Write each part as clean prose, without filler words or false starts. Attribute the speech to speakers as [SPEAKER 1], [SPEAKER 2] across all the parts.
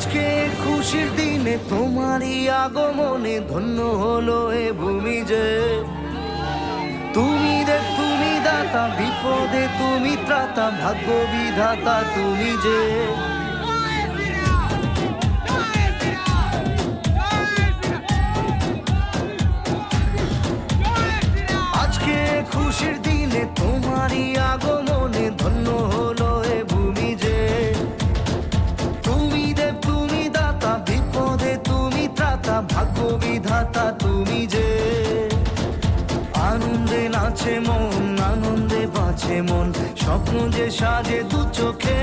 [SPEAKER 1] আজকে খুশির দিনে তোমারই আগমনে ধন্য হলো এ ভূমি যে তুমি রে তুমি দাতা বিপদে তুমি ত্রাতা ভাগ্য বিধাতা তুমি যে আজকে খুশির দিনে তোমারই আগমনে ধন্য হলো এ ভূমি যে তুমি দেব তুমি দাতা বিপদে তুমি ত্রাতা ভাগ্য বিধাতা তুমি যে আনন্দে নাচে মন আনন্দে বাঁচে মন স্বপ্ন যে সাজে দু চোখে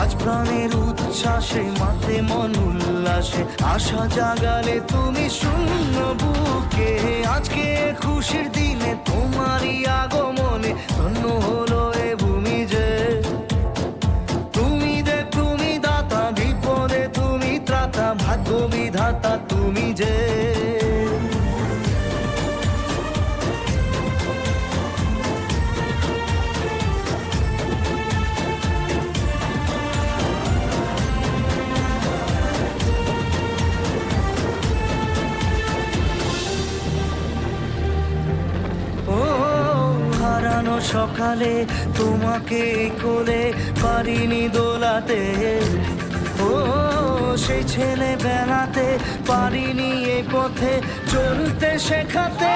[SPEAKER 1] আজ প্রাণের উচ্ছ্বাসে মাতে মন উল্লাসে আশা জাগালে তুমি শূন্য বুকে আজকে খুশির দিনে তোমারই আগমনে ধন্য হলো এ ভূমি যে তুমি দে তুমি দাতা বিপদে তুমি ত্রাতা ভাগ্য বিধাতা তুমি যে সকালে তোমাকে কোলে পারিনি দোলাতে ও সেই ছেলে বেড়াতে পারিনি এ পথে চলতে শেখাতে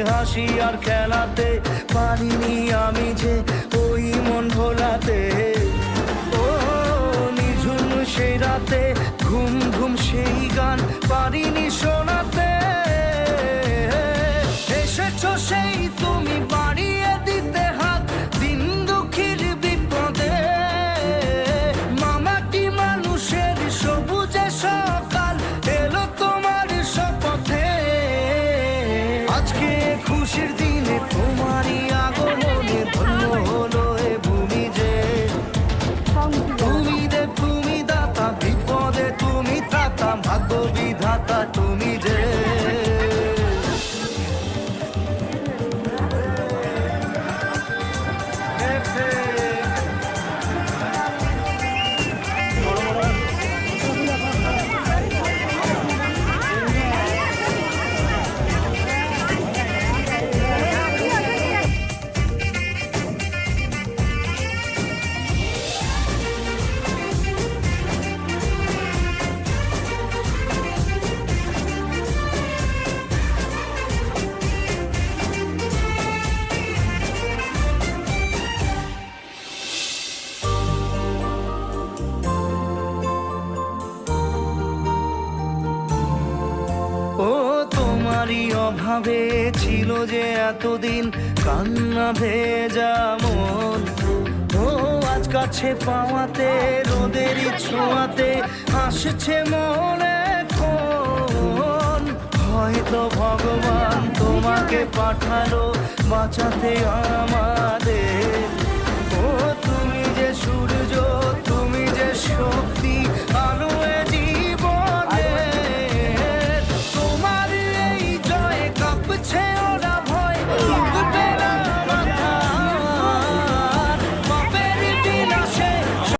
[SPEAKER 1] হাসি আর খেলাতে পারিনি আমি যে ওই মন ভোলাতে ও নিঝুম সেই রাতে ঘুম ঘুম সেই গান পারিনি শোনাতে এসেছো সেই তুমি বাড়িয়ে দিতে হাত দিন দুঃখীর বিপদে মামাটি মানুষের সবুজে সকাল এলো তোমার শপথে আজকে খুশির দিনে তোমারই আগমনে ধন্য হলো এ ভূমি যে তুমি দেব তুমি দাতা বিপদে তুমি ত্রাতা ভাগ্য বিধাতা তুমি যে অভাবে ছিল যে এতদিন কান্না ভেজা মন ও আজ কাছে পাওয়াতে রোদেরই ছোঁয়াতে আসছে মনে কোন হয়তো ভগবান তোমাকে পাঠালো বাঁচাতে আমাদের ও তুমি যে সুর